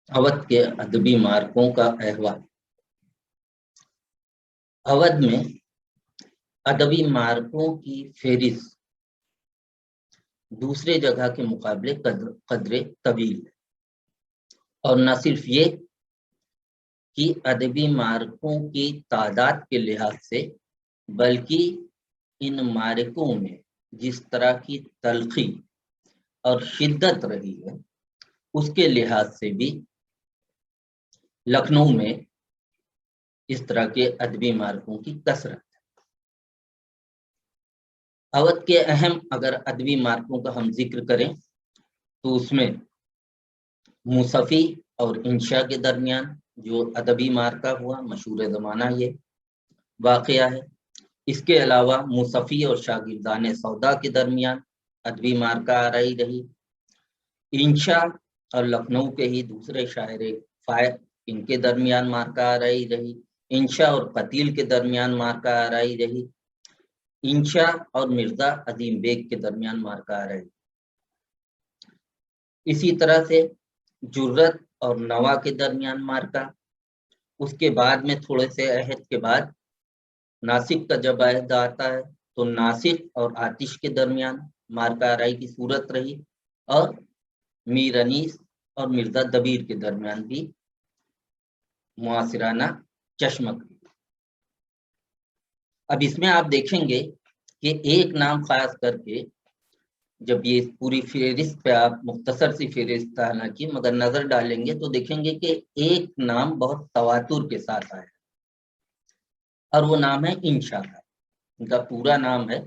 اودھ کے ادبی مارکوں کا احوال۔ اودھ میں ادبی مارکوں کی فہرست دوسرے جگہ کے مقابلے قدرے طویل ہے، اور نہ صرف یہ کہ ادبی مارکوں کی تعداد کے لحاظ سے، بلکہ ان مارکوں میں جس طرح کی تلخی اور شدت رہی ہے اس کے لحاظ سے بھی لکھنؤ میں اس طرح کے ادبی مارکوں کی کثرت ہے۔ اودھ کے اہم اگر ادبی مارکوں کا ہم ذکر کریں تو اس میں موسفی اور انشا کے درمیان جو ادبی مارکہ ہوا، مشہور زمانہ یہ واقعہ ہے۔ اس کے علاوہ موسفی اور شاگردان سودا کے درمیان ادبی مارکہ آرائی رہی۔ انشا اور لکھنؤ کے ہی دوسرے شاعر فائق ان کے درمیان مارکہ آرائی رہی۔ انشا اور قتیل کے درمیان مارکہ آرائی رہی۔ انشا اور مرزا عظیم بیگ کے درمیان مارکہ آرائی۔ اسی طرح سے جرت اور نوا کے درمیان مارکہ۔ اس کے بعد میں تھوڑے سے عہد کے بعد ناسک کا جب عہد آتا ہے تو ناسک اور آتش کے درمیان مارکہ آرائی کی صورت رہی، اور میر انیس اور مرزا دبیر کے درمیان بھی معاصرانہ چشمک۔ اب اس میں آپ دیکھیں گے کہ ایک نام خاص کر کے، جب یہ پوری فہرست پہ آپ مختصر سی فہرست حالانکہ مگر نظر ڈالیں گے تو دیکھیں گے کہ ایک نام بہت تواتر کے ساتھ آیا، اور وہ نام ہے انشا کا۔ ان کا پورا نام ہے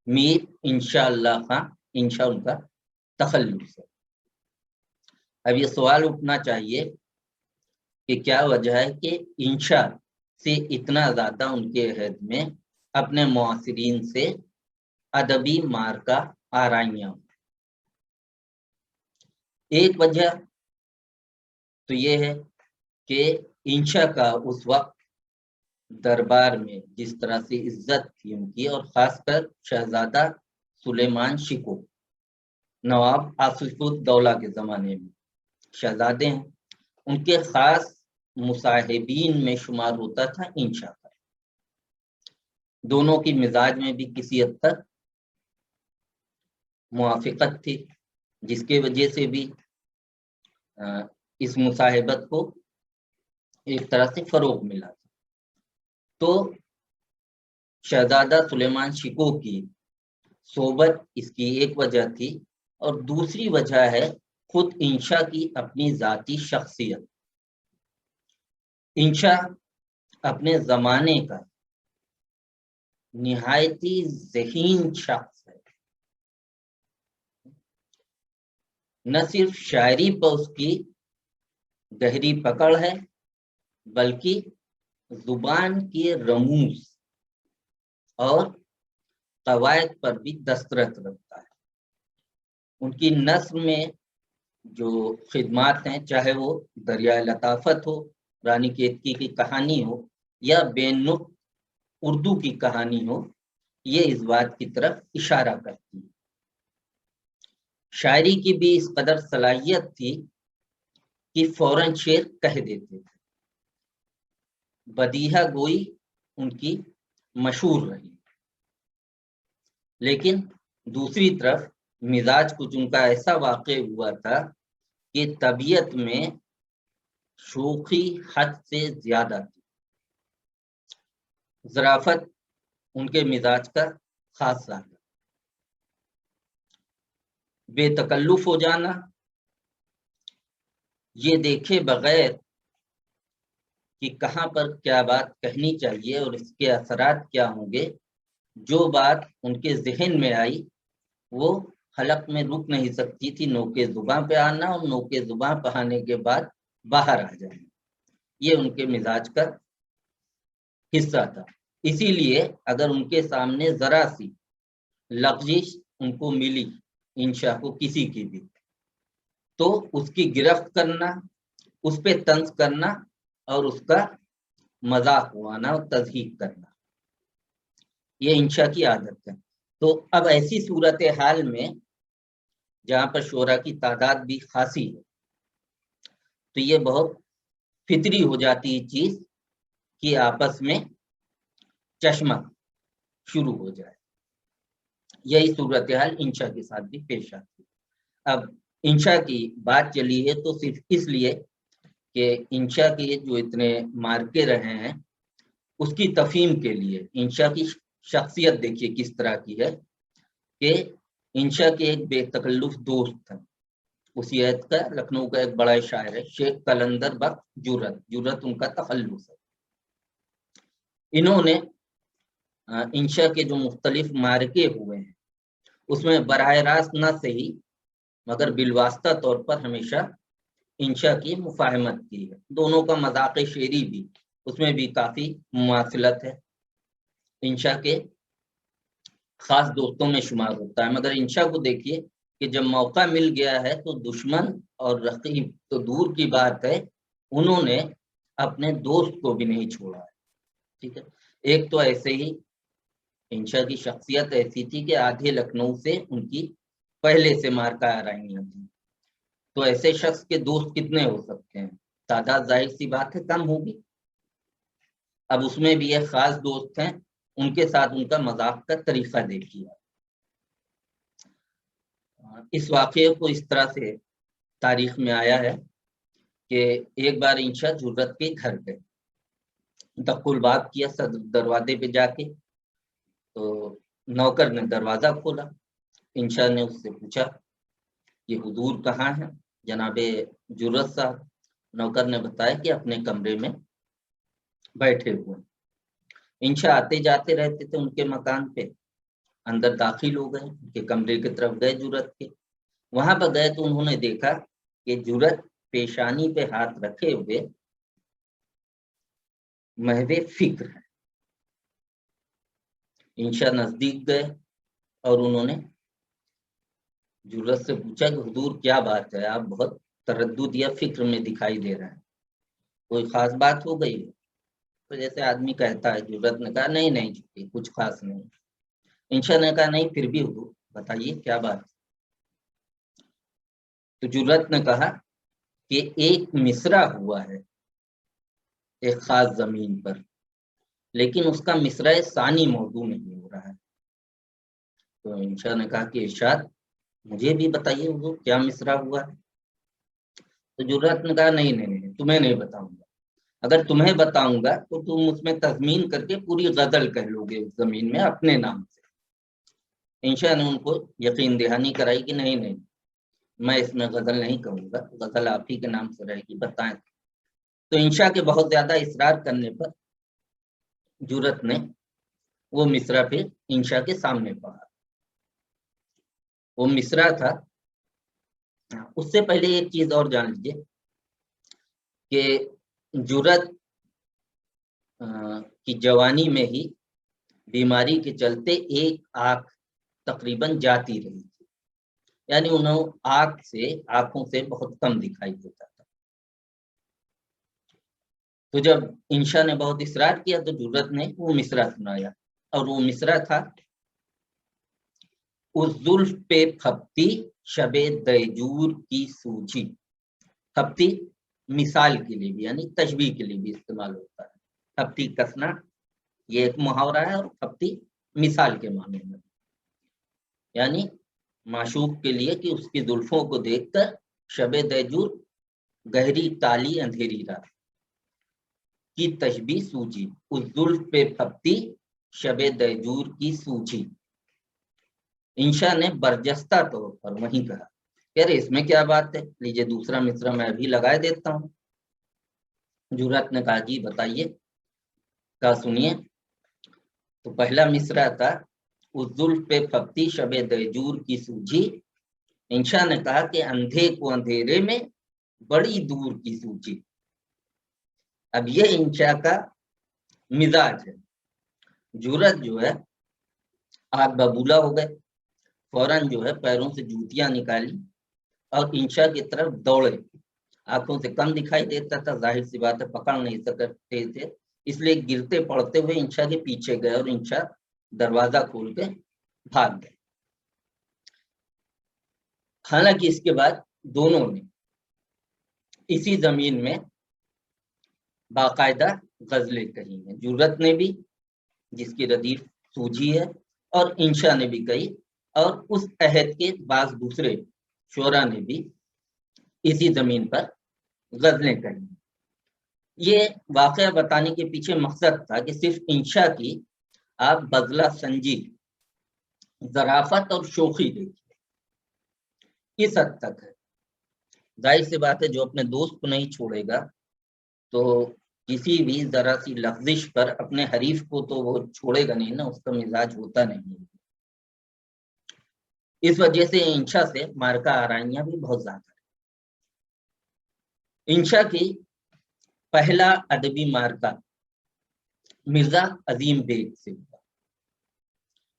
میر انشاء اللہ خان، انشا ان کا تخلص ہے۔ اب یہ سوال اٹھنا چاہیے کہ کیا وجہ ہے کہ انشا سے اتنا زیادہ ان کے عہد میں اپنے معاصرین سے ادبی مارکہ آرائیاں۔ ایک وجہ تو یہ ہے کہ انشا کا اس وقت دربار میں جس طرح سے عزت تھی ان کی، اور خاص کر شہزادہ سلیمان شکو نواب آصف الدولہ کے زمانے میں شہزادے ہیں، ان کے خاص مصاحبین میں شمار ہوتا تھا انشا کا۔ دونوں کی مزاج میں بھی کسی حد تک موافقت تھی، جس کی وجہ سے بھی اس مصاحبت کو ایک طرح سے فروغ ملا تھا۔ تو شہزادہ سلیمان شکو کی صحبت اس کی ایک وجہ تھی، اور دوسری وجہ ہے خود انشا کی اپنی ذاتی شخصیت۔ انشا اپنے زمانے کا نہایتی ذہین شخص ہے، نہ صرف شاعری پر اس کی گہری پکڑ ہے بلکہ زبان کی رموز اور قواعد پر بھی دسترس رکھتا ہے۔ ان کی نثر میں جو خدمات ہیں، چاہے وہ دریائے لطافت ہو، رانی کیتکی کی کہانی ہو، یا بے نقط اردو کی کہانی ہو، یہ اس بات کی طرف اشارہ کرتی ہے۔ شاعری کی بھی اس قدر صلاحیت تھی کہ فوراً شعر کہہ دیتے تھے۔ بدیہہ گوئی ان کی مشہور رہی، لیکن دوسری طرف مزاج کچھ ان کا ایسا واقع ہوا تھا کہ طبیعت میں شوخی حد سے زیادہ تھی۔ ظرافت ان کے مزاج کا خاص ساتھ، بے تکلف ہو جانا، یہ دیکھے بغیر کہ کہاں پر کیا بات کہنی چاہیے اور اس کے اثرات کیا ہوں گے، جو بات ان کے ذہن میں آئی وہ حلق میں رک نہیں سکتی تھی، نوکے زباں پہ آنا، اور نوکے زباں پہ آنے کے بعد باہر آ جانا، یہ ان کے مزاج کا حصہ تھا۔ اسی لیے اگر ان کے سامنے ذرا سی لغزش ان کو ملی، انشا کو کسی کی بھی، تو اس کی گرفت کرنا، اس پہ طنز کرنا اور اس کا مذاق اڑانا اور تضحیک کرنا، یہ انشا کی عادت ہے۔ تو اب ایسی صورتحال میں جہاں پر شعراء کی تعداد بھی خاصی ہے، تو یہ بہت فطری ہو جاتی ہے چیز کہ آپس میں چشمہ شروع ہو جائے. یہی صورتحال انشا کے ساتھ بھی پیش آتی ہے. اب انشا کی بات چلی ہے تو صرف اس لیے کہ انشا کے جو اتنے مارکے رہے ہیں اس کی تفہیم کے لیے انشا کی شخصیت دیکھیے کس طرح کی ہے کہ انشا کے ایک بے تکلف دوست تھا. اسی عہد کا لکھنؤ کا ایک بڑا شاعر ہے شیخ قلندر بخت جرت ان کا تخلص ہے. انہوں نے انشا کے جو مختلف مارکے ہوئے ہیں اس میں براہ راست نہ صحیح مگر بالواسطہ طور پر ہمیشہ انشا کی مفاہمت کی ہے. دونوں کا مذاق شعری بھی اس میں بھی کافی مماثلت ہے. انشا کے خاص دوستوں میں شمار ہوتا ہے، مگر انشا کو دیکھیے کہ جب موقع مل گیا ہے تو دشمن اور رقیب تو دور کی بات ہے، انہوں نے اپنے دوست کو بھی نہیں چھوڑا ہے. ٹھیک ہے، ایک تو ایسے ہی انشا کی شخصیت ایسی تھی کہ آدھے لکھنؤ سے ان کی پہلے سے مارکا آرائیاں تھیں. تو ایسے شخص کے دوست کتنے ہو سکتے ہیں؟ تعداد ظاہر سی بات ہے کم ہوگی. اب اس میں بھی ایک خاص دوست ہیں، ان کے ساتھ ان کا مذاق کا طریقہ دیکھیے. اس واقعے کو اس طرح سے تاریخ میں آیا ہے کہ ایک بار انشا جرت کے گھر گئے، دق الباب کیا دروازے پہ جا کے، تو نوکر نے دروازہ کھولا. انشا نے اس سے پوچھا یہ حضور کہاں ہیں؟ جناب جرت صاحب. نوکر نے بتایا کہ اپنے کمرے میں بیٹھے ہوئے. انشا آتے جاتے رہتے تھے ان کے مکان پہ. اندر داخل ہو گئے، ان کے کمرے کی طرف گئے جرت کے. وہاں پر گئے تو انہوں نے دیکھا کہ جرت پیشانی پہ ہاتھ رکھے ہوئے محو فکر ہے. انشا نزدیک گئے اور انہوں نے جرت سے پوچھا کہ حضور کیا بات ہے، آپ بہت تردد یا فکر میں دکھائی دے رہے ہیں، کوئی خاص بات ہو گئی؟ تو جیسے آدمی کہتا ہے، جرت نے کہا نہیں کچھ خاص نہیں. انشا نے کہا نہیں پھر بھی حضور بتائیے کیا بات. تو جرت نے کہا کہ ایک مصرع ہوا ہے ایک خاص زمین پر، لیکن اس کا مصرع ثانی موضوع نہیں ہو رہا ہے. تو انشا نے کہا کہ ارشاد مجھے بھی بتائیے حضور کیا مصرع ہوا ہے. تو جرت نے کہا نہیں تمہیں نہیں بتاؤں گا. اگر تمہیں بتاؤں گا تو تم اس میں تضمین کر کے پوری غزل کہہ لو گے اس زمین میں اپنے نام سے. انشا نے ان کو یقین دہانی کرائی کہ نہیں میں اس میں غزل نہیں کہوں گا، غزل آپ ہی کے نام سے رہے گی، بتائیں. تو انشا کے بہت زیادہ اصرار کرنے پر جرت نے وہ مصرع پھر انشا کے سامنے پڑھا. وہ مصرع تھا. اس سے پہلے ایک چیز اور جان لیجیے کہ جرت کی جوانی میں ہی بیماری کے چلتے ایک آنکھ تقریباً جاتی رہی تھی، یعنی انہوں آنکھوں سے بہت کم دکھائی دیتا تھا. تو جب انشا نے بہت اصرار کیا تو جرت نے وہ مصرع سنایا، اور وہ مصرع تھا اس زلف پہ پھپتی شب دیجور کی سوجی. پھپتی مثال کے لیے بھی یعنی تشبیہ کے لیے بھی استعمال ہوتا ہے. پھپتی کسنا یہ ایک محاورہ ہے، اور پھپتی مثال کے معنی میں، یعنی معشوق کے لیے کہ اس کی زلفوں کو دیکھ کر شب دیجور گہری کالی اندھیری رات کی تشبیہ سوجی. اس زلف پہ پھپتی شب دیجور کی سوجی. انشا نے برجستہ طور پر وہیں کہا یار اس میں کیا بات ہے، لیجیے دوسرا مصرع میں ابھی لگائے دیتا ہوں. جرت نے کہا جی بتائیے. کہا سنیے. تو پہلا مصرع تھا اس زلف پہ پھپتی شب دیجور کی سوجی. انشا نے کہا کہ اندھے کو اندھیرے میں بڑی دور کی سوجی. اب یہ انشا کا مزاج ہے. جرت جو ہے آگ ببولا ہو گئے، فوراً جو ہے پیروں سے جوتیاں نکالی اور انشا کی طرف دوڑے. آنکھوں سے کم دکھائی دیتا تھا، ظاہر سی بات ہے پکڑ نہیں سکتے تھے، اس لیے گرتے پڑتے ہوئے انشا کے پیچھے گئے اور انشا دروازہ کھول کے بھاگ گئے. حالانکہ اس کے بعد دونوں نے اسی زمین میں باقاعدہ غزلیں کہی ہیں، جرت نے بھی جس کی ردیف سوجی ہے، اور انشا نے بھی کہی، اور اس عہد کے بعض دوسرے شعرا نے بھی اسی زمین پر غزلیں کہی۔ یہ واقعہ بتانے کے پیچھے مقصد تھا کہ صرف انشا کی آپ بذلہ سنجی، ظرافت اور شوخی دیکھیے، اس حد تک ہے۔ ظاہر سی بات ہے جو اپنے دوست کو نہیں چھوڑے گا تو کسی بھی ذرا سی لغزش پر اپنے حریف کو تو وہ چھوڑے گا نہیں نا، اس کا مزاج ہوتا نہیں۔ اس وجہ سے انشا سے مارکا آرائیاں بھی بہت زیادہ ہے۔ انشا کی پہلا ادبی مارکا مرزا عظیم بیگ سے ہوا۔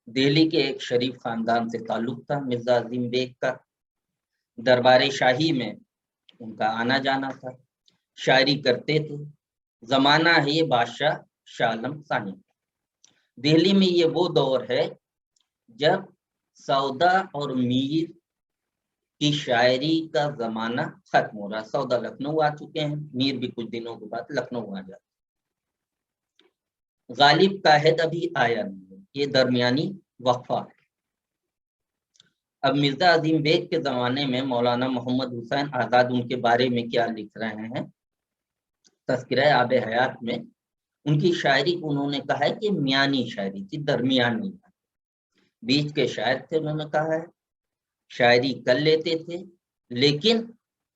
دہلی کے ایک شریف خاندان سے تعلق تھا مرزا عظیم بیگ کا، دربار شاہی میں ان کا آنا جانا تھا، شاعری کرتے تھے، زمانہ ہے یہ بادشاہ شاہ عالم ثانی۔ دہلی میں یہ وہ دور ہے جب سودا اور میر کی شاعری کا زمانہ ختم ہو رہا۔ سودا لکھنؤ آ چکے ہیں، میر بھی کچھ دنوں کے بعد لکھنؤ آ جاتے۔ غالب قاہد ابھی آیا نہیں ہے، یہ درمیانی وقفہ ہے۔ اب مرزا عظیم بیگ کے زمانے میں مولانا محمد حسین آزاد ان کے بارے میں کیا لکھ رہے ہیں؟ تذکرہ آب حیات میں ان کی شاعری کو انہوں نے کہا ہے کہ میانی شاعری تھی، درمیانی، بیچ کے شاعر تھے۔ انہوں نے کہا ہے شاعری کر لیتے تھے لیکن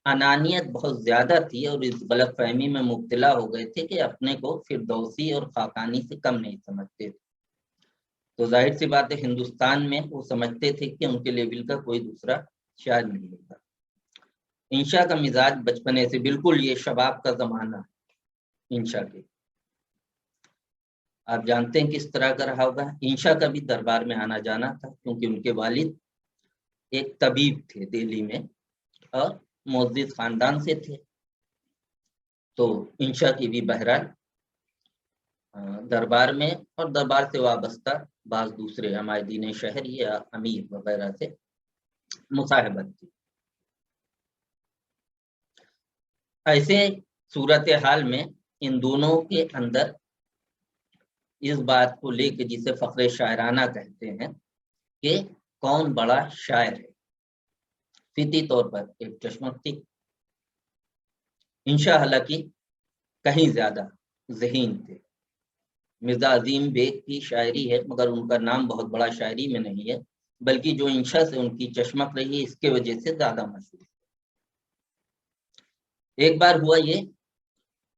انانیت بہت زیادہ تھی، اور اس غلط فہمی میں مبتلا ہو گئے تھے کہ اپنے کو فردوسی اور خاقانی سے کم نہیں سمجھتے تھے۔ تو ظاہر سی بات ہے ہندوستان میں وہ سمجھتے تھے کہ ان کے لیول کا کوئی دوسرا شاعر نہیں ہوگا۔ انشا کا مزاج بچپنے سے بالکل یہ شباب کا زمانہ ہے انشا کے، آپ جانتے ہیں کس طرح کا رہا ہوگا۔ انشا کا بھی دربار میں آنا جانا تھا کیونکہ ان کے والد ایک طبیب تھے دہلی میں اور معزز خاندان سے تھے، تو انشا کی بھی بہرحال دربار میں اور دربار سے وابستہ بعض دوسرے عمائدین شہر یا امیر وغیرہ سے مصاحبت تھی۔ ایسے صورتحال میں ان دونوں کے اندر اس بات کو لے کے جسے فخر شاعرانہ کہتے ہیں کہ کون بڑا شاعر ہے، فطری طور پر ایک چشمک تھی۔ انشا حالانکہ کہیں زیادہ ذہین تھے۔ مرزا عظیم بیگ کی شاعری ہے مگر ان کا نام بہت بڑا شاعری میں نہیں ہے، بلکہ جو انشا سے ان کی چشمک رہی ہے اس کے وجہ سے زیادہ مشہور۔ ایک بار ہوا یہ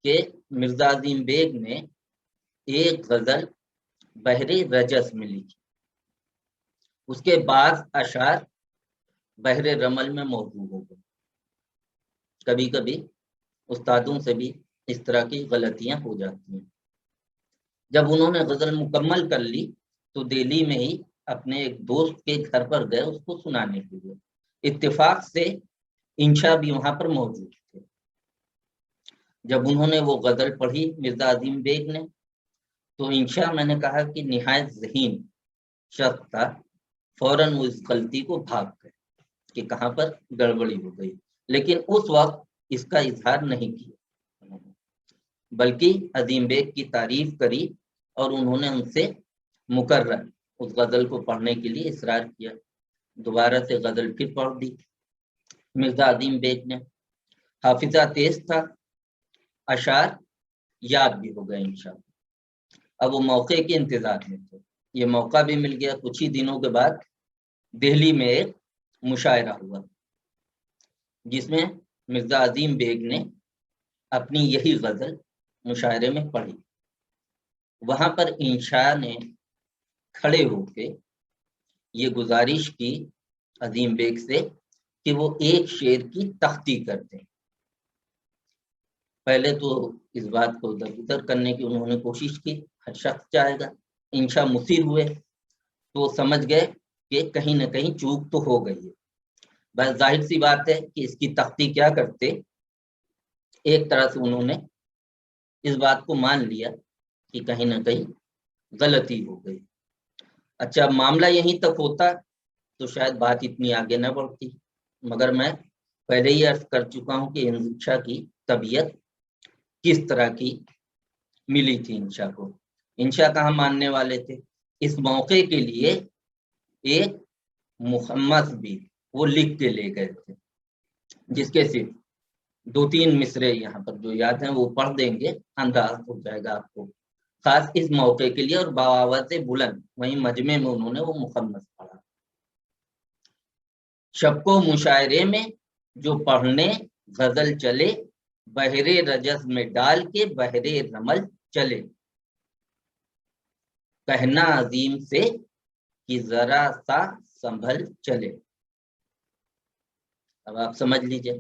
کہ مرزا عظیم بیگ نے ایک غزل بحر رجس میں لکھی، اس کے بعض اشعار بحر رمل میں موضوع ہو گئے۔ کبھی کبھی استادوں سے بھی اس طرح کی غلطیاں ہو جاتی ہیں۔ جب انہوں نے غزل مکمل کر لی تو دہلی میں ہی اپنے ایک دوست کے گھر پر گئے اس کو سنانے کے لیے۔ اتفاق سے انشا بھی وہاں پر موجود تھے۔ جب انہوں نے وہ غزل پڑھی مرزا عظیم بیگ نے تو انشا، میں نے کہا کہ نہایت ذہین شخص تھا، فوراً وہ اس غلطی کو بھاگ گئے کہ کہاں پر گڑبڑی ہو گئی، لیکن اس وقت اس کا اظہار نہیں کیا بلکہ عظیم بیگ کی تعریف کری اور انہوں نے ان سے مکرر اس غزل کو پڑھنے کے لیے اصرار کیا۔ دوبارہ سے غزل پھر پڑھ دی مرزا عظیم بیگ نے۔ حافظہ تیز تھا، اشعار یاد بھی ہو گئے انشاءاللہ۔ اب وہ موقع کے انتظار میں تھے، یہ موقع بھی مل گیا۔ کچھ ہی دنوں کے بعد دہلی میں ایک مشاعرہ ہوا جس میں مرزا عظیم بیگ نے اپنی یہی غزل مشاعرے میں پڑھی۔ وہاں پر انشا نے کھڑے ہو کے یہ گزارش کی عظیم بیگ سے کہ وہ ایک شعر کی تختی کر دیں۔ پہلے تو اس بات کو درگزر کرنے کی انہوں نے کوشش کی، ہر شخص چاہے گا۔ انشا مصر ہوئے تو سمجھ گئے کہ کہیں نہ کہیں چوک تو ہو گئی ہے۔ بس ظاہر سی بات ہے کہ اس کی تختی کیا کرتے، ایک طرح سے انہوں نے اس بات کو مان لیا کہ کہیں نہ کہیں غلطی ہو گئی۔ اچھا معاملہ یہیں تک ہوتا تو شاید بات اتنی آگے نہ بڑھتی، مگر میں پہلے ہی عرض کر چکا ہوں کہ انشا کی طبیعت کس طرح کی ملی تھی انشا کو. انشا کہاں ماننے والے تھے. اس موقع کے لیے ایک مخمس بھی وہ لکھ کے لے گئے تھے، جس کے صرف 2-3 مصرے یہاں پر جو یاد ہیں وہ پڑھ دیں گے، انداز ہو جائے گا آپ کو. خاص اس موقع کے لیے اور بآواز بلند وہیں مجمع میں انہوں نے وہ مخمس پڑھا. شب کو مشاعرے میں جو پڑھنے غزل چلے، بحرے رجز میں ڈال کے بحرے رمل چلے. کہنا عظیم سے کہ ذرا سا سنبھل چلے. اب آپ سمجھ لیجئے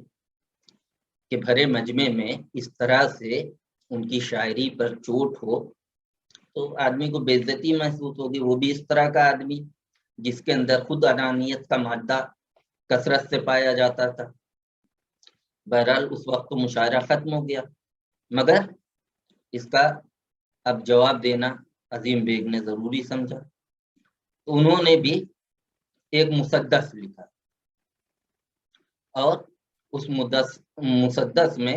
کہ بھرے مجمع میں اس طرح سے ان کی شاعری پر چوٹ ہو تو آدمی کو بے عزتی محسوس ہوگی. وہ بھی اس طرح کا آدمی جس کے اندر خود انانیت کا مادہ کثرت سے پایا جاتا تھا. بہرحال اس وقت تو مشاعرہ ختم ہو گیا، مگر اس کا اب جواب دینا عظیم بیگ نے ضروری سمجھا. تو انہوں نے بھی ایک مسدس لکھا اور اس مسدس میں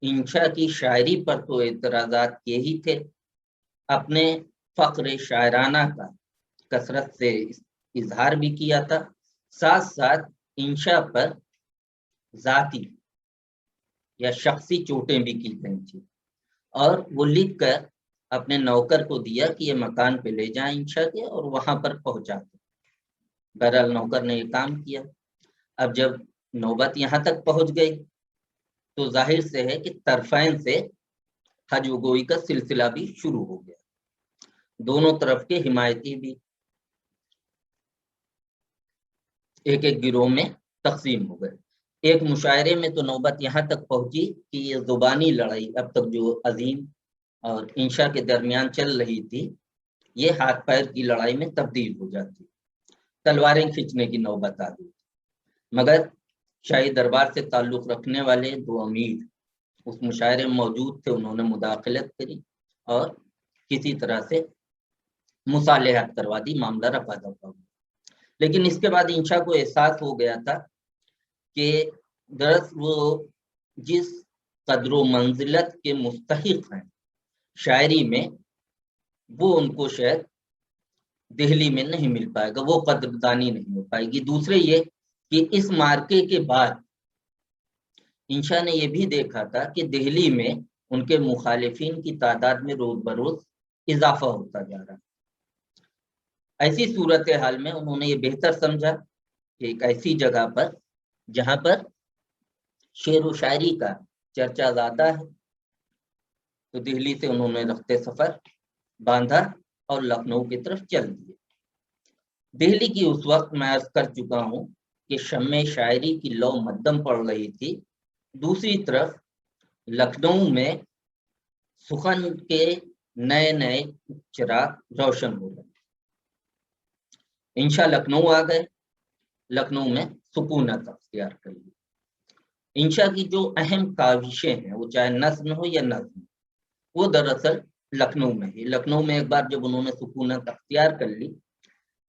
انشا کی شاعری پر تو اعتراضات کیے ہی تھے، اپنے فقر شاعرانہ کا کثرت سے اظہار بھی کیا تھا، ساتھ ساتھ انشا پر ذاتی یا شخصی چوٹیں بھی کی گئی تھی. اور وہ لکھ کر اپنے نوکر کو دیا کہ یہ مکان پہ لے جائیں انشا کے اور وہاں پر پہنچا دیں. بہرحال نوکر نے یہ کام کیا. اب جب نوبت یہاں تک پہنچ گئی تو ظاہر سے ہے کہ طرفین سے حج گوئی کا سلسلہ بھی شروع ہو گیا. دونوں طرف کے حمایتی بھی ایک ایک گروہ میں تقسیم ہو گئے. ایک مشاعرے میں تو نوبت یہاں تک پہنچی کہ یہ زبانی لڑائی اب تک جو عظیم اور انشا کے درمیان چل رہی تھی یہ ہاتھ پیر کی لڑائی میں تبدیل ہو جاتی، تلواریں کھینچنے کی نوبت آ گئی. مگر شاہی دربار سے تعلق رکھنے والے 2 امیر اس مشاعرے میں موجود تھے، انہوں نے مداخلت کری اور کسی طرح سے مصالحت کروا دی، معاملہ رفع دفع ہوا. لیکن اس کے بعد انشا کو احساس ہو گیا تھا کہ دراصل وہ جس قدر و منزلت کے مستحق ہیں شاعری میں وہ ان کو شاید دہلی میں نہیں مل پائے گا، وہ قدردانی نہیں ہو پائے گی. دوسرے یہ کہ اس مارکے کے بعد انشا نے یہ بھی دیکھا تھا کہ دہلی میں ان کے مخالفین کی تعداد میں روز بروز اضافہ ہوتا جا رہا. ایسی صورتحال میں انہوں نے یہ بہتر سمجھا کہ ایک ایسی جگہ پر جہاں پر شعر و شاعری کا چرچا زیادہ ہے تو دہلی سے انہوں نے رخت سفر باندھا اور لکھنؤ کی طرف چل دیے. دہلی کی اس وقت میں عرض کر چکا ہوں کہ شمع شاعری کی لو مدم پڑ رہی تھی. دوسری طرف لکھنؤ میں سخن کے نئے نئے چراغ روشن ہو رہے. انشا لکھنؤ آ گئے، لکھنؤ میں سکونت اختیار کر لی. انشا کی جو اہم کاوشیں ہیں وہ چاہے نظم ہو یا نظم وہ دراصل لکھنؤ میں ہی. لکھنؤ میں ایک بار جب انہوں نے سکونت اختیار کر لی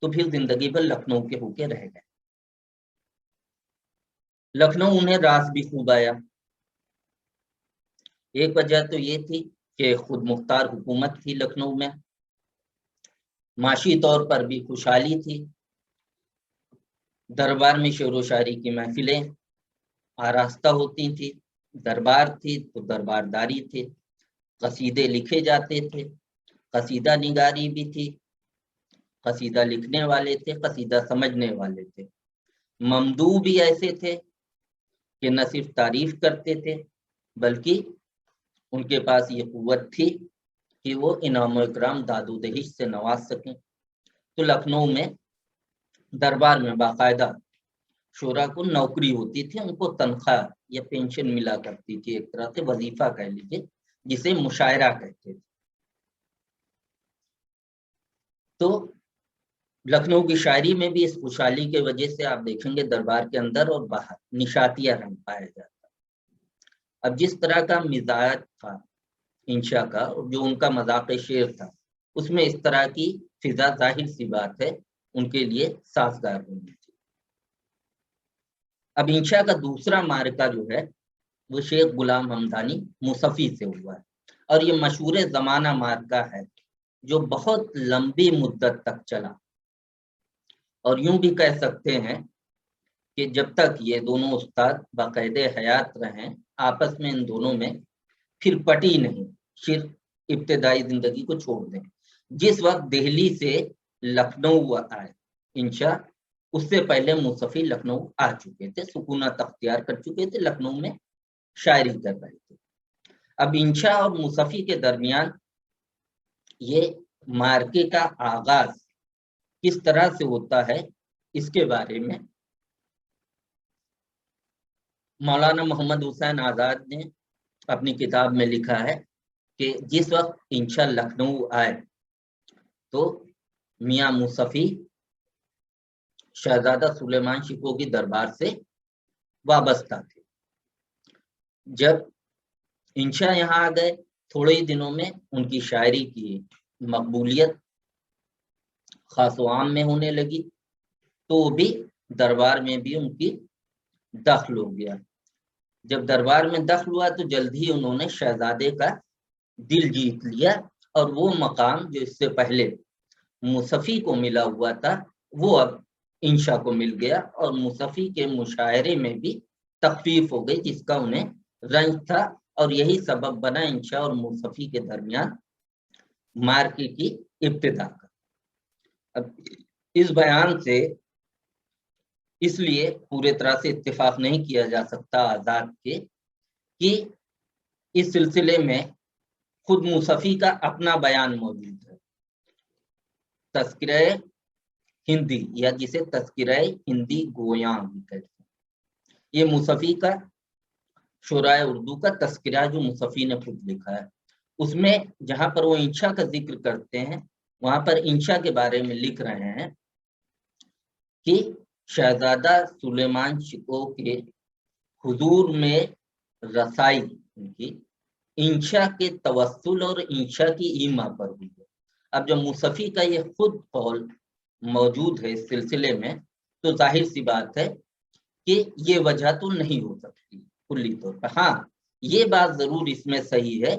تو پھر زندگی بھر لکھنؤ کے ہو کے رہ گئے. لکھنؤ انہیں راس بھی خوب آیا. ایک وجہ تو یہ تھی کہ خود مختار حکومت تھی لکھنؤ میں، معاشی طور پر بھی خوشحالی تھی، دربار میں شعر و شاعری کی محفلیں آراستہ ہوتی تھی، دربار تھی تو دربارداری تھی، قصیدے لکھے جاتے تھے، قصیدہ نگاری بھی تھی، قصیدہ لکھنے والے تھے، قصیدہ سمجھنے والے تھے. ممدوح بھی ایسے تھے کہ نہ صرف تعریف کرتے تھے بلکہ ان کے پاس یہ قوت تھی کہ وہ انعام و اکرام داد و دہش سے نواز سکیں. تو لکھنؤ میں دربار میں باقاعدہ شعراء کو نوکری ہوتی تھی، ان کو تنخواہ یا پینشن ملا کرتی تھی، ایک طرح سے وظیفہ کہہ لیجیے جسے مشاعرہ کہتے تھے. تو لکھنؤ کی شاعری میں بھی اس خوشحالی کی وجہ سے آپ دیکھیں گے دربار کے اندر اور باہر نشاتیہ رنگ پایا جاتا. اب جس طرح کا مزاج تھا انشا کا اور جو ان کا مذاق شعر تھا اس میں اس طرح کی فضا ظاہر سی بات ہے ان کے لیے سازگار ہونی تھی. اب انشا کا دوسرا معرکہ جو ہے وہ شیخ غلام حمدانی مصفی سے ہوا ہے، اور یہ مشہور زمانہ معرکہ ہے جو بہت لمبی مدت تک چلا، اور یوں بھی کہہ سکتے ہیں کہ جب تک یہ دونوں استاد باقید حیات رہیں آپس میں ان دونوں میں پھر پٹی نہیں، صرف ابتدائی زندگی کو چھوڑ دیں۔ جس وقت دہلی سے لکھنؤ آئے انشا، اس سے پہلے مصفی لکھنؤ آ چکے تھے، سکونت اختیار کر چکے تھے، لکھنؤ میں شاعری کر رہے تھے۔ اب انشا اور مصفی کے درمیان یہ معرکے کا آغاز کس طرح سے ہوتا ہے، اس کے بارے میں مولانا محمد حسین آزاد نے اپنی کتاب میں لکھا ہے کہ جس وقت انشا لکھنؤ آئے تو میاں مصفی شہزادہ سلیمان شکوہ کی دربار سے وابستہ تھے۔ جب انشا یہاں آ گئے تھوڑے ہی دنوں میں ان کی شاعری کی مقبولیت خاص و عام میں ہونے لگی، تو بھی دربار میں بھی ان کی دخل ہو گیا۔ جب دربار میں دخل ہوا تو جلد ہی انہوں نے شہزادے کا دل جیت لیا، اور وہ مقام جو اس سے پہلے مصفی کو ملا ہوا تھا وہ اب انشا کو مل گیا، اور مصفی کے مشاعرے میں بھی تخفیف ہو گئی جس کا انہیں رنج تھا، اور یہی سبب بنا انشا اور مصفی کے درمیان معرکے کی ابتدا کا۔ اب اس بیان سے اس لیے پورے طرح سے اتفاق نہیں کیا جا سکتا آزاد کے کہ اس سلسلے میں خود مصفی کا اپنا بیان موجود ہے، تذکرہ ہندی یا جسے تذکرہ ہندی گویاں بھی کہتے ہیں۔ یہ مصفی کا شعراء اردو کا تذکرہ جو مصفی نے خود لکھا ہے، اس میں جہاں پر وہ انشا کا ذکر کرتے ہیں وہاں پر انشا کے بارے میں لکھ رہے ہیں کہ شہزادہ سلیمان شکوہ کے حضور میں رسائی ان کی انشا کے توسل اور انشا کی ایما پر ہوئی ہے۔ اب جب مصفی کا یہ خود قول موجود ہے اس سلسلے میں تو ظاہر سی بات ہے کہ یہ وجہ تو نہیں ہو سکتی کلی طور پر۔ ہاں یہ بات ضرور اس میں صحیح ہے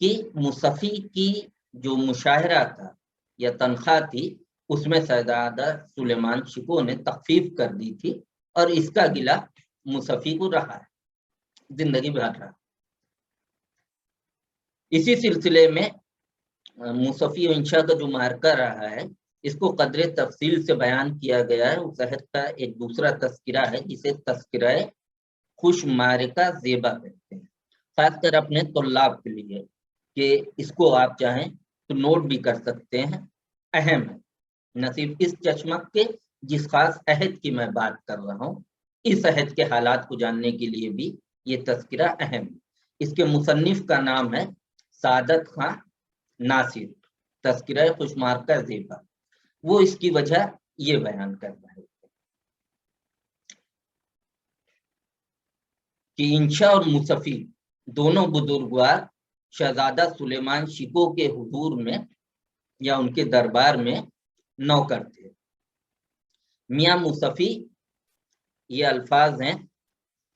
کہ مصفی کی جو مشاہرہ تھا یا تنخواہ تھی اس میں شہزادہ سلیمان شکوہ نے تخفیف کر دی تھی، اور اس کا گلہ مصفی کو رہا ہے زندگی بھر رہا۔ اسی سلسلے میں مصفی و انشا کا جو معرکہ رہا ہے اس کو قدر تفصیل سے بیان کیا گیا ہے۔ اس عہد کا ایک دوسرا تذکرہ ہے جسے تذکرہ خوش معرکہ زیبا کہتے ہیں، خاص کر اپنے طلاب کے لیے، کہ اس کو آپ چاہیں تو نوٹ بھی کر سکتے ہیں، اہم ہے نہ صرف اس چشمک کے جس خاص عہد کی میں بات کر رہا ہوں، اس عہد کے حالات کو جاننے کے لیے بھی یہ تذکرہ اہم ہے۔ اس کے مصنف کا نام ہے سعادت خان ناصر، تذکرہ خوش معرکہ زیبا۔ وہ اس کی وجہ یہ بیان کر رہے تھے کہ انشا اور مصفی دونوں بزرگوار شہزادہ سلیمان شکوہ کے حضور میں یا ان کے دربار میں نوکر تھے۔ میاں مصفی یہ الفاظ ہیں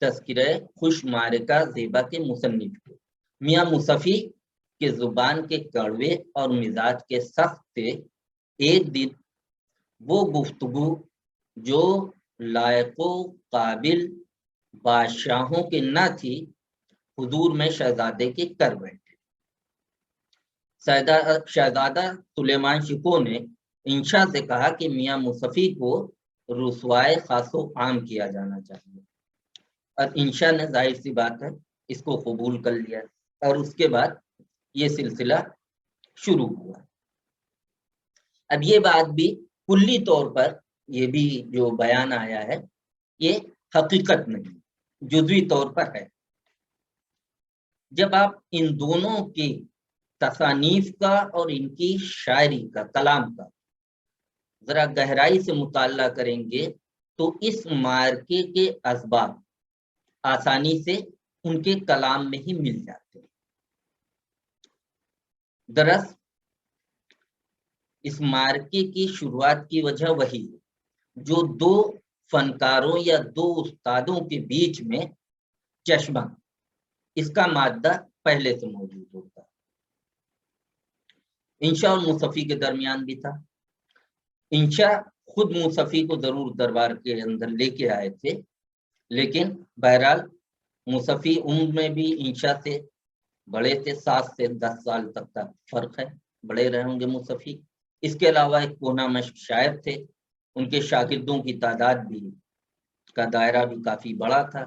تذکرہ خوش معرکہ زیبا کے مصنف کے۔ میاں مصفی کے زبان کے کڑوے اور مزاج کے سخت تھے۔ ایک دن وہ گفتگو جو لائق و قابل بادشاہوں کے نہ تھی حضور میں شہزادے کے کر بیٹھے۔ شہزادہ سلیمان شکوہ نے انشا سے کہا کہ میاں مصفی کو رسوائے خاص و عام کیا جانا چاہیے، اور انشا نے ظاہر سی بات ہے اس کو قبول کر لیا، اور اس کے بعد یہ سلسلہ شروع ہوا۔ اب یہ بات بھی کلی طور پر یہ بھی جو بیان آیا ہے یہ حقیقت نہیں، جزوی طور پر ہے۔ جب آپ ان دونوں کی تصانیف کا اور ان کی شاعری کا، کلام کا ذرا گہرائی سے مطالعہ کریں گے تو اس معرکے کے اسباب آسانی سے ان کے کلام میں ہی مل جاتے ہیں۔ دراصل اس معرکے کی شروعات کی وجہ وہی ہے جو دو فنکاروں یا دو استادوں کے بیچ میں چشمہ، اس کا مادہ پہلے سے موجود ہوتا ہے۔ انشا اور مصفی کے درمیان بھی تھا۔ انشا خود مصفی کو ضرور دربار کے اندر لے کے آئے تھے، لیکن بہرحال مصفی عمر میں بھی انشا سے بڑے تھے، 7 سے 10 سال تک کا فرق ہے، بڑے رہے ہوں گے مصفی۔ اس کے علاوہ ایک کونا مشق شاعر تھے، ان کے شاگردوں کی تعداد بھی کا دائرہ بھی کافی بڑا تھا۔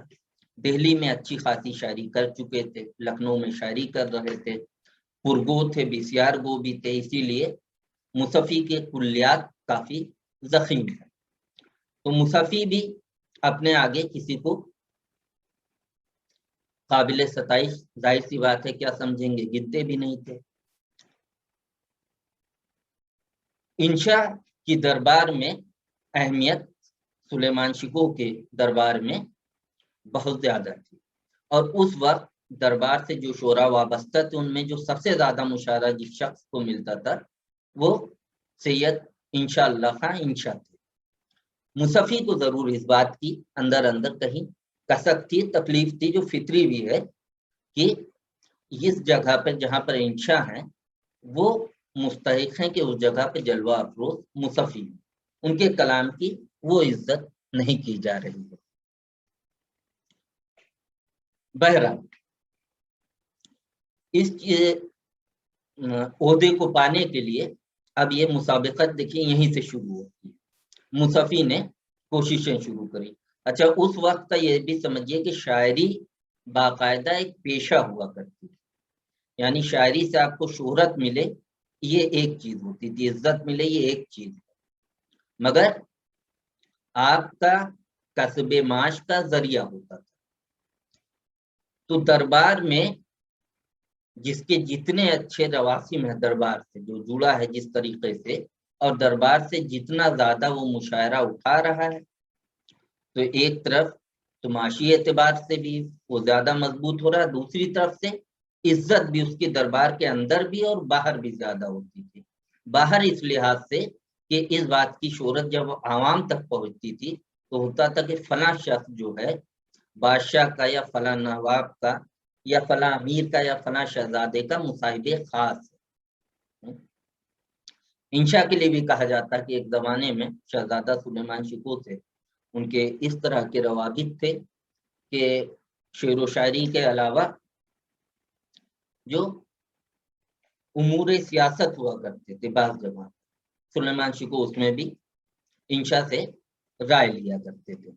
دہلی میں اچھی خاصی شاعری کر چکے تھے، لکھنؤ میں شاعری کر رہے تھے، پرگو تھے، بسیار گو بھی تھے، اسی لیے مصفی کے کلیات کافی ضخیم ہیں۔ تو مصفی بھی اپنے آگے کسی کو قابل ستائش، ظاہر سی بات ہے کیا سمجھیں گے، گنتے بھی نہیں تھے۔ انشا کی دربار میں اہمیت سلیمان شکوہ کے دربار میں بہت زیادہ تھی، اور اس وقت دربار سے جو شعراء وابستہ تھے ان میں جو سب سے زیادہ مشاہرہ جس شخص کو ملتا تھا وہ سید انشاء اللہ خان انشا تھے۔ مصفی کو ضرور اس بات کی اندر اندر کہیں کسک تھی، تکلیف تھی، جو فطری بھی ہے، کہ اس جگہ پہ جہاں پر انشا ہیں وہ مستحق ہیں کہ اس جگہ پہ جلوہ افروز مصفی، ان کے کلام کی وہ عزت نہیں کی جا رہی ہے۔ بہرحال اس عہدے کو پانے کے لیے اب یہ مسابقت دیکھیے یہیں سے شروع ہوتی ہے۔ مصفی نے کوششیں شروع کری۔ اچھا، اس وقت کا یہ بھی سمجھیے کہ شاعری باقاعدہ ایک پیشہ ہوا کرتی ہے، یعنی شاعری سے آپ کو شہرت ملے یہ ایک چیز ہوتی تھی، عزت ملے یہ ایک چیز، مگر آپ کا کسب معاش کا ذریعہ ہوتا تھا۔ تو دربار میں جس کے جتنے اچھے رواسم ہے دربار سے جو جڑا ہے جس طریقے سے، اور دربار سے جتنا زیادہ وہ مشاعرہ اٹھا رہا ہے، تو ایک طرف تو معاشی اعتبار سے بھی وہ زیادہ مضبوط ہو رہا ہے، دوسری طرف سے عزت بھی اس کے دربار کے اندر بھی اور باہر بھی زیادہ ہوتی تھی۔ باہر اس لحاظ سے کہ اس بات کی شہرت جب عوام تک پہنچتی تھی تو ہوتا تھا کہ فلاں شخص جو ہے بادشاہ کا یا فلاں نواب کا یا فلاں امیر کا یا فلاں شہزادے کا مصاحب خاص ہے۔ انشا کے لیے بھی کہا جاتا ہے کہ ایک زمانے میں شہزادہ سلیمان شکوہ سے ان کے اس طرح کے روابط تھے کہ شعر و شاعری کے علاوہ جو امور سیاست ہوا کرتے تھے بعض جگہ، سلیمان شکوہ اس میں بھی انشا سے رائے لیا کرتے تھے۔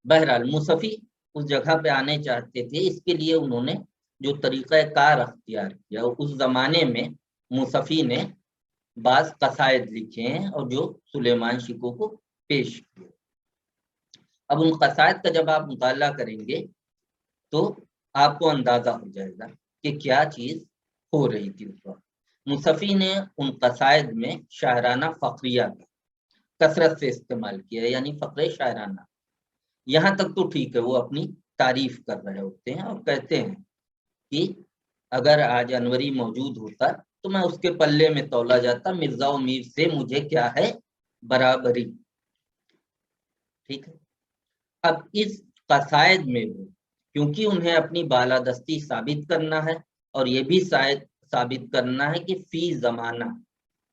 بہرحال مصفی اس جگہ پہ آنے چاہتے تھے، اس کے لیے انہوں نے جو طریقہ کار اختیار کیا، اس زمانے میں مصفی نے بعض قصائد لکھے ہیں اور جو سلیمان شکوہ کو پیش کیے۔ اب ان قصائد کا جب آپ مطالعہ کریں گے تو آپ کو اندازہ ہو جائے گا کہ کیا چیز ہو رہی تھی اس وقت۔ مصفی نے ان قصائد میں شاعرانہ فقریہ کا کثرت سے استعمال کیا، یعنی فقرے شاعرانہ۔ یہاں تک تو ٹھیک ہے، وہ اپنی تعریف کر رہے ہوتے ہیں اور کہتے ہیں کہ اگر آج انوری موجود ہوتا تو میں اس کے پلے میں تولا جاتا، مرزا و میر سے مجھے کیا ہے برابری۔ ٹھیک ہے، اب اس قصائد میں وہ کیونکہ انہیں اپنی بالادستی ثابت کرنا ہے اور یہ بھی ثابت کرنا ہے کہ فی زمانہ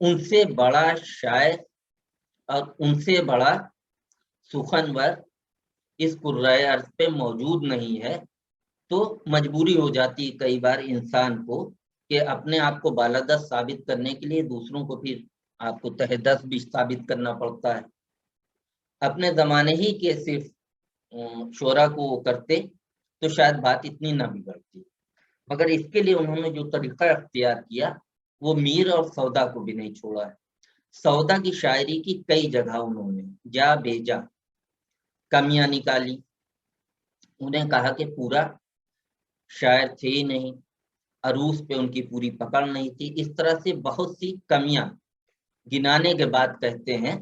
ان سے بڑا شاعر اور ان سے بڑا سخنور اس کرۂ ارض پہ موجود نہیں ہے، تو مجبوری ہو جاتی ہے کئی بار انسان کو کہ اپنے آپ کو بالادست ثابت کرنے کے لیے دوسروں کو پھر آپ کو تحدث بھی ثابت کرنا پڑتا ہے۔ اپنے زمانے ہی کے صرف شعراء کو وہ کرتے تو شاید بات اتنی نہ بگڑتی، مگر اس کے لیے انہوں نے جو طریقہ اختیار کیا وہ میر اور سودا کو بھی نہیں چھوڑا ہے۔ سودا کی شاعری کی کئی جگہ انہوں نے جا بے جا کمیاں نکالی، انہیں کہا کہ پورا شاعر تھے ہی نہیں، عروس پہ ان کی پوری پکڑ نہیں تھی، اس طرح سے بہت سی کمیاں گنانے کے بعد کہتے ہیں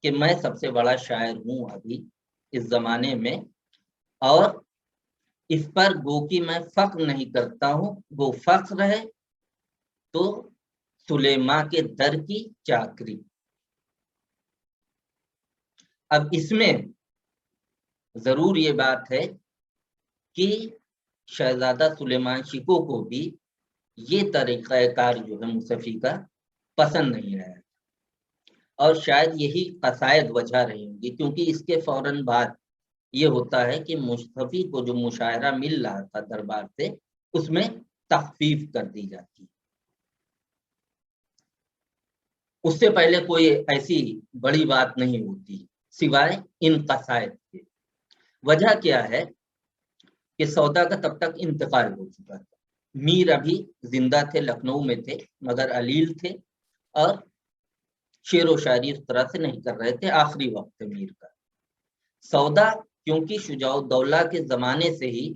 کہ میں سب سے بڑا شاعر ہوں ابھی اس زمانے میں، اور اس پر گو کہ میں فخر نہیں کرتا ہوں، گو فخر ہے تو سلیماں کے در کی چاکری۔ اب اس میں ضرور یہ بات ہے کہ شہزادہ سلیمان شکو کو بھی یہ طریقہ کار جو ہے مصفی کا پسند نہیں آیا، اور شاید یہی قصائد وجہ رہی ہوں گی، کیونکہ اس کے فوراً بعد یہ ہوتا ہے کہ مصطفی کو جو مشاعرہ مل رہا تھا دربار سے، اس میں تخفیف کر دی جاتی، اس سے پہلے کوئی ایسی بڑی بات نہیں ہوتی سوائے ان قصائد کے۔ وجہ کیا ہے کہ سودا کا تب تک انتقال ہو چکا تھا، میر ابھی زندہ تھے، لکھنؤ میں تھے، مگر علیل تھے اور شعر و شاعری اس طرح سے نہیں کر رہے تھے، آخری وقت میر کا۔ سودا کیونکہ شجاع الدولہ کے زمانے سے ہی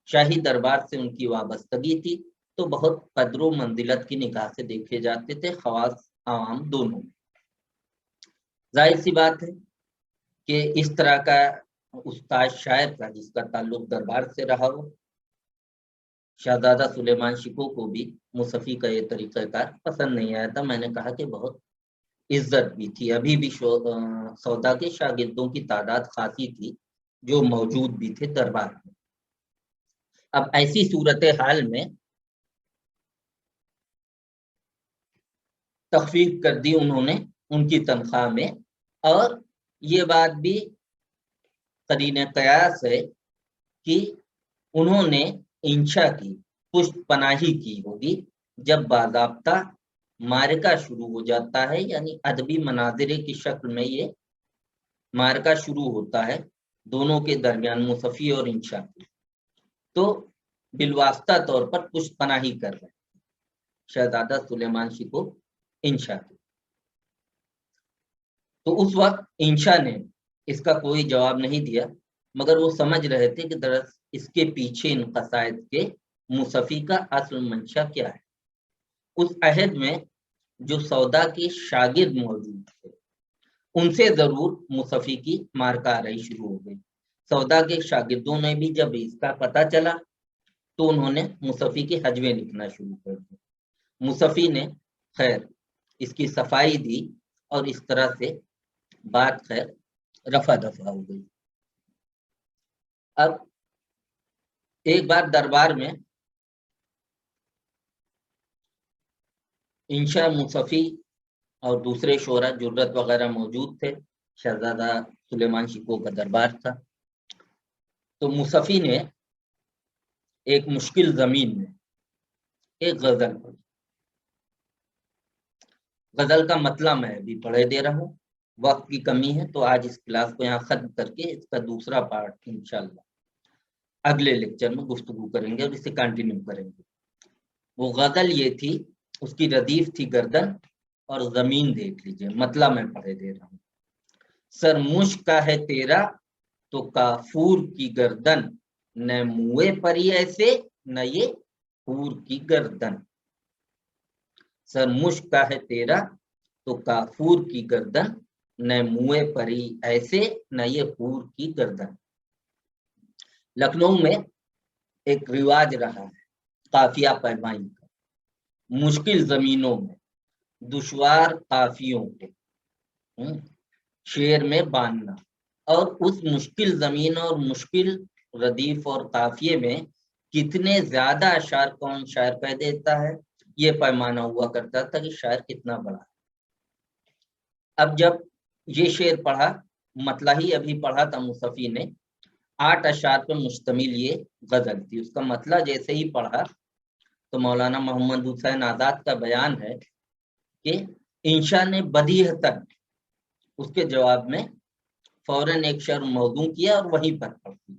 شاہی دربار سے ان کی وابستگی تھی، تو بہت قدر و منزلت کی نگاہ سے دیکھے جاتے تھے، خواص عوام دونوں۔ ظاہر سی بات ہے کہ اس طرح کا استاد شاعر کا جس کا تعلق دربار سے رہا ہو، شہزادہ سلیمان شکو کو بھی مصفی کا یہ طریقہ کار پسند نہیں آیا تھا۔ میں نے کہا کہ بہت عزت بھی تھی، ابھی بھی سودا کے شاگردوں کی تعداد خاصی تھی جو موجود بھی تھے دربار میں۔ اب ایسی صورتحال میں تخفیف کر دی انہوں نے ان کی تنخواہ میں، اور یہ بات بھی قرین قیاس ہے کہ انہوں نے انشا کی پشت پناہی کی ہوگی جب باضابطہ معرکہ شروع ہو جاتا ہے، یعنی ادبی مناظرے کی شکل میں یہ معرکہ شروع ہوتا ہے دونوں کے درمیان، مصفی اور انشا کی، تو بالواسطہ طور پر پشت پناہی کر رہے ہیں شہزادہ سلیمان شکو انشا کی۔ تو اس وقت انشا نے اس کا کوئی جواب نہیں دیا، مگر وہ سمجھ رہے تھے کہ دراصل اس کے پیچھے ان قصائد کے مصفی کا اصل منشا کیا ہے۔ اس عہد میں جو سودا کے شاگرد موجود تھے ان سے ضرور مصفی کی مارکہ آرائی شروع ہو گئی۔ سودا کے شاگردوں نے بھی جب اس کا پتہ چلا تو انہوں نے مصفی کی ہجویں لکھنا شروع کر دی۔ مصفی نے خیر اس کی صفائی دی اور اس طرح سے بات خیر رفع دفع ہو گئی۔ اب ایک بار دربار میں انشا، مصفی اور دوسرے شعراء جرت وغیرہ موجود تھے، شہزادہ سلیمان شکو کا دربار تھا، تو مصفی نے ایک مشکل زمین میں ایک غزل پڑھی۔ غزل کا مطلب میں بھی پڑھے دے رہا ہوں، وقت کی کمی ہے تو آج اس کلاس کو یہاں ختم کر کے اس کا دوسرا پارٹ انشاءاللہ اگلے لیکچر میں گفتگو کریں گے اور اسے کنٹینیو کریں گے۔ وہ غزل یہ تھی، اس کی ردیف تھی گردن، اور زمین دیکھ لیجئے، مطلب میں پڑھے دے رہا ہوں۔ سر مشک کا ہے تیرا تو کافور کی گردن، نہ موئے پری ایسے نہ یہ پور کی گردن۔ سر مشک کا ہے تیرا تو کافور کی گردن، نہ موئے پری ایسے نہ یہ پور کی گردن۔ لکھنؤ میں ایک رواج رہا ہے قافیہ پیمائی کا، مشکل زمینوں میں دشوار قافیوں کے شعر میں باندھنا، اور اس مشکل زمین اور مشکل ردیف اور قافیے میں کتنے زیادہ اشعار کون شاعر کہہ دیتا ہے، یہ پیمانہ ہوا کرتا تھا کہ شاعر کتنا بڑا ہے۔ اب جب یہ شعر پڑھا، مطلع ہی ابھی پڑھا تھا مصفی نے، 8 اشعار پر مشتمل یہ غزل تھی، اس کا مطلع جیسے ہی پڑھا تو مولانا محمد حسین آزاد کا بیان ہے کہ انشا نے بدیہتاً اس کے جواب میں فوراً ایک شعر موزوں کیا اور وہیں پر پڑھ دی۔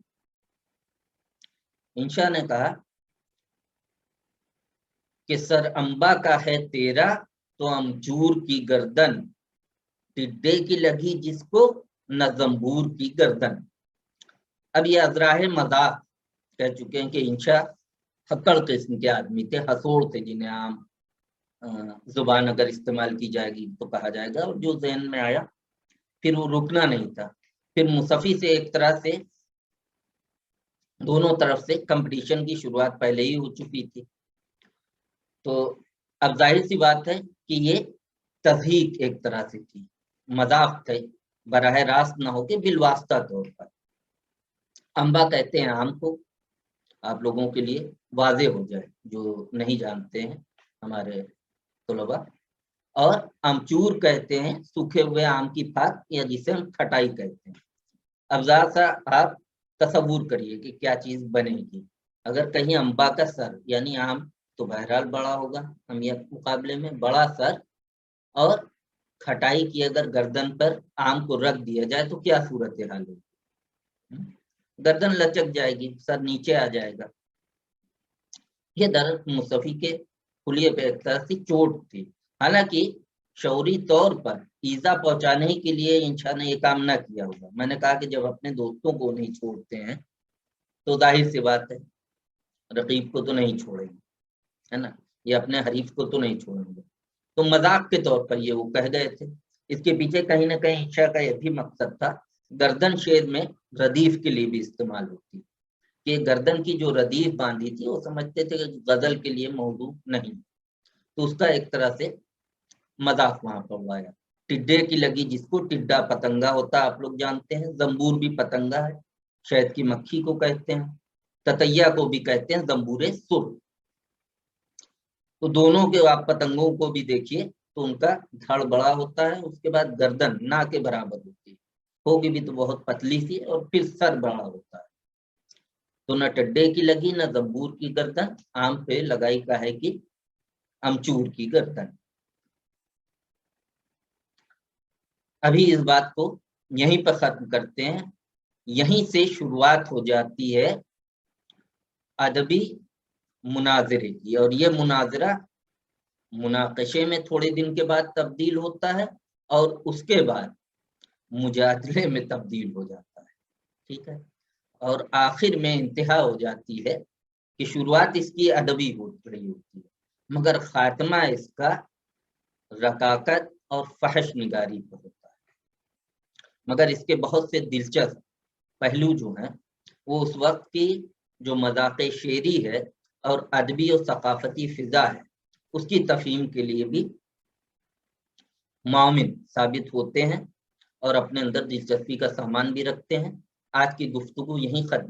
انشا نے کہا کہ سر امبا کا ہے تیرا تو امچور کی گردن، ٹڈے کی لگی جس کو نہ زنبور کی گردن۔ اب یہ ازراہ مذاق کہہ چکے ہیں کہ انشا ہکڑ قسم کے آدمی تھے، ہسوڑ تھے، جنہیں عام زبان اگر استعمال کی جائے گی تو کہا جائے گا، اور جو ذہن میں آیا پھر وہ رکنا نہیں تھا۔ پھر مصفی سے ایک طرح سے دونوں طرف سے کمپٹیشن کی شروعات پہلے ہی ہو چکی تھی، تو اب ظاہر سی بات ہے کہ یہ تضحیک ایک طرح سے تھی، مذاق تھے براہ راست نہ ہو کے بالواسطہ طور پر. امبا کہتے ہیں آم کو، آپ لوگوں کے لیے واضح ہو جائے جو نہیں جانتے ہیں ہمارے طلباء. اور امچور کہتے ہیں سوکھے ہوئے آم کی پھاک، یا جسے ہم کھٹائی کہتے ہیں. اب ذرا سا آپ تصور کریے کہ کیا چیز بنے گی اگر کہیں امبا کا سر، یعنی آم تو بہرحال بڑا ہوگا ہم یہ مقابلے میں، بڑا سر، اور کھٹائی کی اگر گردن پر آم کو رکھ دیا جائے تو کیا صورتحال ہوگی؟ گردن لچک جائے گی، سر نیچے آ جائے گا. یہ دراصل مصطفی کے خلیے پہ ایک طرح سے چوٹ تھی. حالانکہ شعوری طور پر ایذا پہنچانے کے لیے انسان نے یہ کام نہ کیا ہوگا. میں نے کہا کہ جب اپنے دوستوں کو نہیں چھوڑتے ہیں تو ظاہر سی بات ہے رقیب کو تو نہیں چھوڑیں گے، ہے نا، یہ اپنے حریف کو تو نہیں چھوڑیں گے. تو مذاق کے طور پر یہ وہ کہہ گئے تھے. اس کے پیچھے کہیں نہ کہیں انشاء کا یہ بھی مقصد تھا. گردن شیر میں ردیف کے لیے بھی استعمال ہوتی کہ گردن کی جو ردیف باندھی تھی وہ سمجھتے تھے کہ غزل کے لیے موضوع نہیں، تو اس کا ایک طرح سے مذاق وہاں پر ہوایا. ٹڈے کی لگی جس کو ٹڈا پتنگا ہوتا آپ لوگ جانتے ہیں. زمبور بھی پتنگا ہے، شہد کی مکھی کو کہتے ہیں. تتیا کو بھی کہتے ہیں زمبور سر. تو دونوں کے آپ پتنگوں کو بھی دیکھیے تو ان کا دھڑ بڑا ہوتا ہے، اس کے بعد گردن نہ کے برابر ہوتی ہے، ہوگی بھی تو بہت پتلی سی، اور پھر سر بڑا ہوتا ہے. تو نہ ٹڈے کی لگی نہ زمبور کی گردن، آم پہ لگائی کا ہے کہ امچور کی گردن. ابھی اس بات کو یہیں پر ختم کرتے ہیں. یہیں سے شروعات ہو جاتی ہے ادبی مناظرے کی، اور یہ مناظرہ مناقشے میں تھوڑے دن کے بعد تبدیل ہوتا ہے اور اس کے بعد مجادلے میں تبدیل ہو جاتا ہے. ٹھیک ہے، اور آخر میں انتہا ہو جاتی ہے کہ شروعات اس کی ادبی ہو رہی ہوتی ہے مگر خاتمہ اس کا رقاقت اور فحش نگاری پر ہوتا ہے. مگر اس کے بہت سے دلچسپ پہلو جو ہیں وہ اس وقت کی جو مذاق شعری ہے اور ادبی اور ثقافتی فضا ہے اس کی تفہیم کے لیے بھی معاون ثابت ہوتے ہیں اور اپنے اندر دلچسپی کا سامان بھی رکھتے ہیں. آج کی گفتگو یہیں ختم